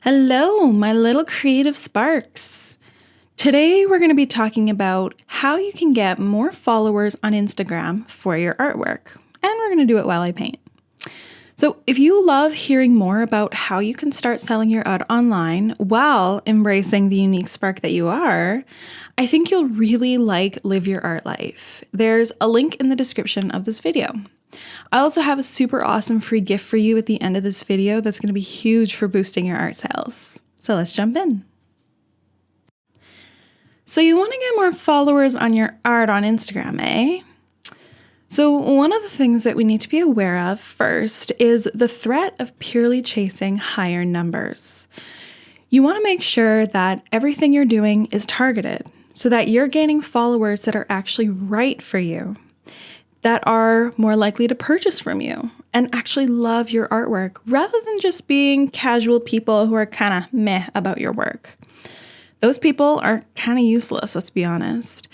Hello, my little creative sparks. Today we're going to be talking about how you can get more followers on Instagram for your artwork, and we're going to do it while I paint. So if you love hearing more about how you can start selling your art online while embracing the unique spark that you are, I think you'll really like Live Your Art Life. There's a link in the description of this video. I also have a super awesome free gift for you at the end of this video that's going to be huge for boosting your art sales. So let's jump in. So you want to get more followers on your art on Instagram, eh? So one of the things that we need to be aware of first is the threat of purely chasing higher numbers. You want to make sure that everything you're doing is targeted so that you're gaining followers that are actually right for you, that are more likely to purchase from you and actually love your artwork rather than just being casual people who are kind of meh about your work. Those people are kind of useless, let's be honest.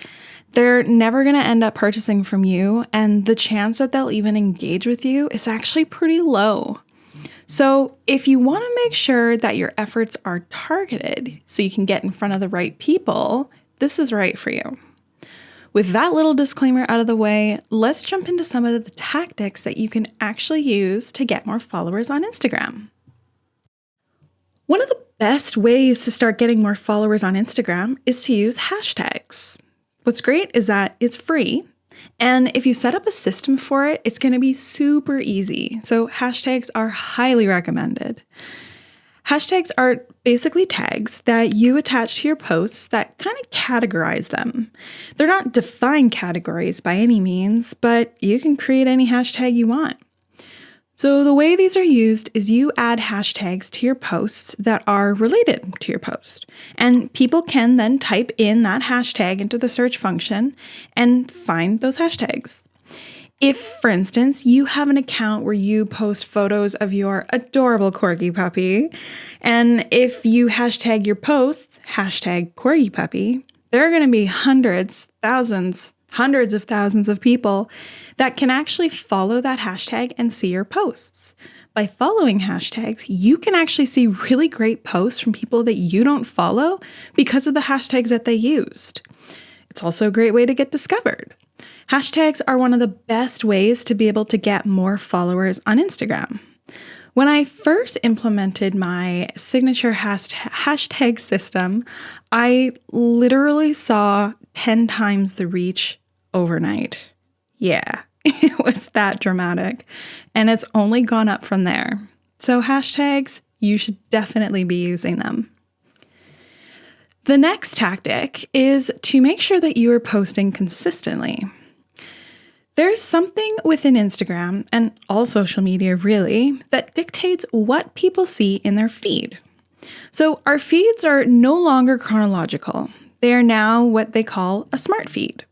They're never going to end up purchasing from you, and the chance that they'll even engage with you is actually pretty low. So if you want to make sure that your efforts are targeted so you can get in front of the right people, this is right for you. With that little disclaimer out of the way, let's jump into some of the tactics that you can actually use to get more followers on Instagram. One of the best ways to start getting more followers on Instagram is to use hashtags. What's great is that it's free, and if you set up a system for it, it's going to be super easy. So hashtags are highly recommended. Hashtags are basically tags that you attach to your posts that kind of categorize them. They're not defined categories by any means, but you can create any hashtag you want. So the way these are used is you add hashtags to your posts that are related to your post, and people can then type in that hashtag into the search function and find those hashtags. If, for instance, you have an account where you post photos of your adorable corgi puppy, and if you hashtag your posts, hashtag corgi puppy, there are going to be hundreds of thousands of people that can actually follow that hashtag and see your posts. By following hashtags, you can actually see really great posts from people that you don't follow because of the hashtags that they used. It's also a great way to get discovered. Hashtags are one of the best ways to be able to get more followers on Instagram. When I first implemented my signature hashtag system, I literally saw 10 times the reach overnight. Yeah, it was that dramatic. And it's only gone up from there. So hashtags, you should definitely be using them. The next tactic is to make sure that you are posting consistently. There's something within Instagram, and all social media really, that dictates what people see in their feed. So our feeds are no longer chronological. They are now what they call a smart feed.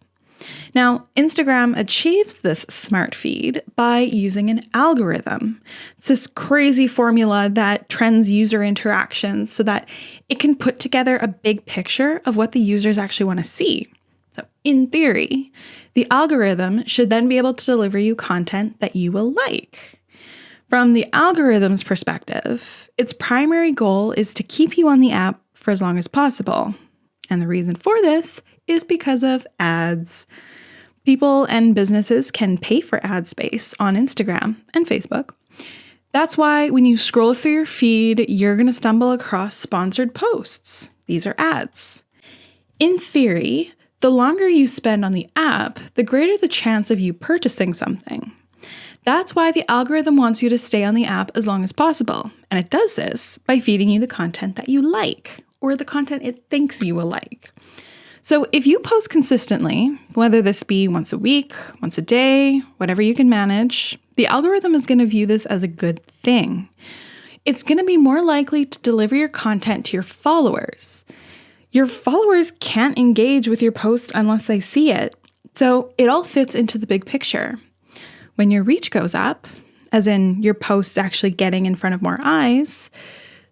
Now, Instagram achieves this smart feed by using an algorithm. It's this crazy formula that trends user interactions so that it can put together a big picture of what the users actually want to see. So in theory, the algorithm should then be able to deliver you content that you will like. From the algorithm's perspective, its primary goal is to keep you on the app for as long as possible. And the reason for this is because of ads. People and businesses can pay for ad space on Instagram and Facebook. That's why when you scroll through your feed, you're going to stumble across sponsored posts. These are ads. In theory, the longer you spend on the app, the greater the chance of you purchasing something. That's why the algorithm wants you to stay on the app as long as possible. And it does this by feeding you the content that you like, or the content it thinks you will like. So if you post consistently, whether this be once a week, once a day, whatever you can manage, the algorithm is going to view this as a good thing. It's going to be more likely to deliver your content to your followers. Your followers can't engage with your post unless they see it. So it all fits into the big picture. When your reach goes up, as in your posts actually getting in front of more eyes,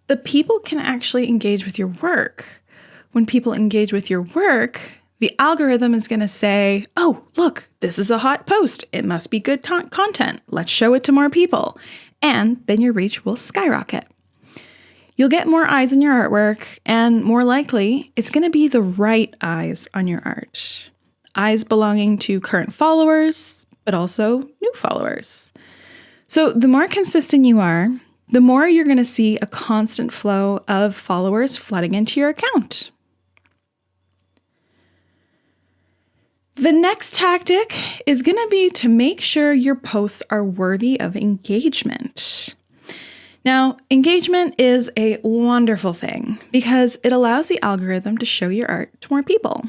the people can actually engage with your work. When people engage with your work, the algorithm is going to say, oh, look, this is a hot post. It must be good content. Let's show it to more people. And then your reach will skyrocket. You'll get more eyes on your artwork, and more likely, it's going to be the right eyes on your art. Eyes belonging to current followers, but also new followers. So the more consistent you are, the more you're going to see a constant flow of followers flooding into your account. The next tactic is going to be to make sure your posts are worthy of engagement. Now, engagement is a wonderful thing because it allows the algorithm to show your art to more people.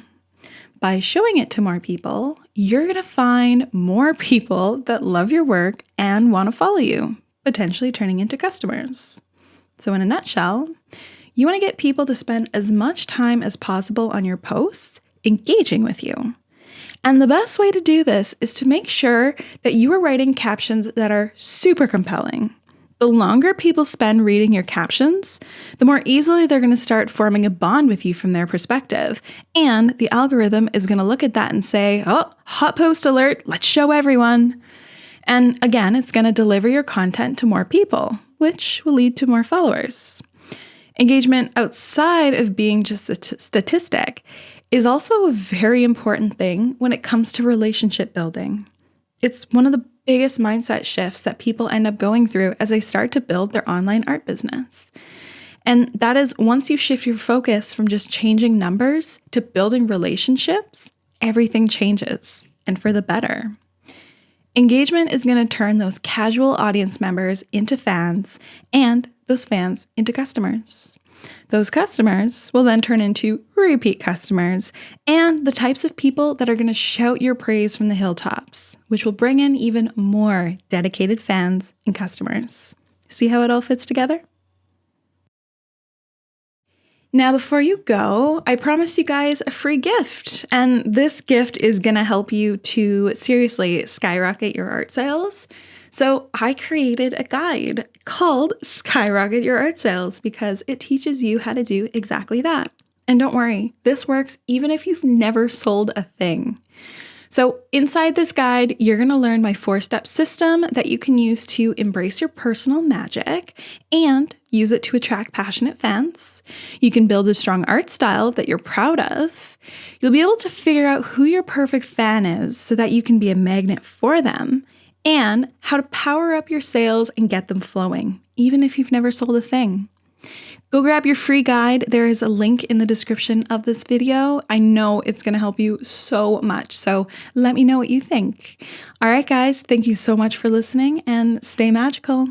By showing it to more people, you're going to find more people that love your work and want to follow you, potentially turning into customers. So in a nutshell, you want to get people to spend as much time as possible on your posts engaging with you. And the best way to do this is to make sure that you are writing captions that are super compelling. The longer people spend reading your captions, the more easily they're going to start forming a bond with you from their perspective. And the algorithm is going to look at that and say, oh, hot post alert, let's show everyone. And again, it's going to deliver your content to more people, which will lead to more followers. Engagement outside of being just a statistic is also a very important thing when it comes to relationship building. It's one of the biggest mindset shifts that people end up going through as they start to build their online art business. And that is once you shift your focus from just changing numbers to building relationships, everything changes, and for the better. Engagement is going to turn those casual audience members into fans and those fans into customers. Those customers will then turn into repeat customers and the types of people that are going to shout your praise from the hilltops, which will bring in even more dedicated fans and customers. See how it all fits together? Now, before you go, I promised you guys a free gift, and this gift is going to help you to seriously skyrocket your art sales. So I created a guide called Skyrocket Your Art Sales because it teaches you how to do exactly that. And don't worry, this works even if you've never sold a thing. So inside this guide, you're going to learn my 4-step system that you can use to embrace your personal magic and use it to attract passionate fans. You can build a strong art style that you're proud of. You'll be able to figure out who your perfect fan is so that you can be a magnet for them, and how to power up your sales and get them flowing, even if you've never sold a thing. Go grab your free guide. There is a link in the description of this video. I know it's going to help you so much, so let me know what you think. All right, guys, thank you so much for listening and stay magical.